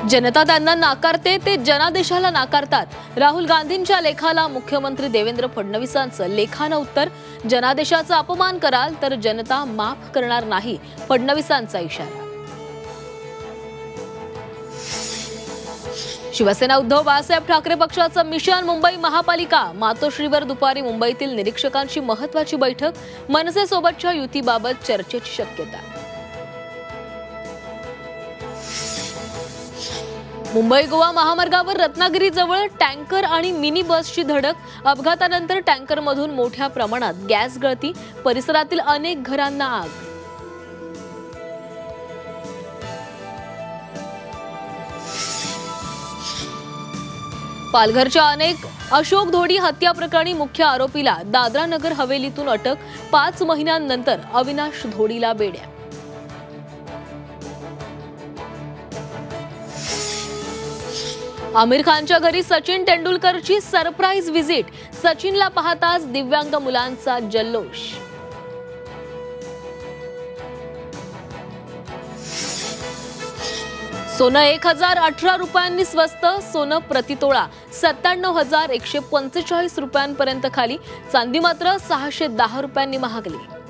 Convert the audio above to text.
जनता त्यांना नाकारते ते जनादेशाला नाकारतात। राहुल गांधींच्या लेखाला मुख्यमंत्री देवेंद्र फडणवीसांचं लेखानं उत्तर। जनादेशाचा अपमान कराल तर जनता माफ करणार नाही, फडणवीसांचा इशारा। शिवसेना उद्धव बाळासाहेब ठाकरे पक्षाचं मिशन मुंबई महापालिका। मातोश्रीवर दुपारी मुंबईतील निरीक्षकांची महत्त्वाची बैठक। मनसेसोबतच्या युतीबाबत चर्चेची शक्यता। मुंबई गोवा महामार्गावर रत्नागिरी जवळ टँकर आणि मिनी बसची धडक। अपघातानंतर टँकरमधून मोठ्या प्रमाणात गॅस गळती। परिसरातील अनेक घरांना आग। पालघरच्या अशोक धोडी हत्या प्रकरणी मुख्य आरोपीला दादरा नगर हवेलीतून अटक। 5 महिन्यांनंतर अविनाश धोडीला बेड्या। आमिर खानच्या घरी सचिन तेंडुलकरची सरप्राईज व्हिजिट। सचिनला पाहताच दिव्यांग मुलांचा जल्लोष। सोनं 1018 रुपयांनी स्वस्त। सोनं प्रतितोळा 97,145 रुपयांपर्यंत खाली। चांदी मात्र 610 रुपयांनी महागली।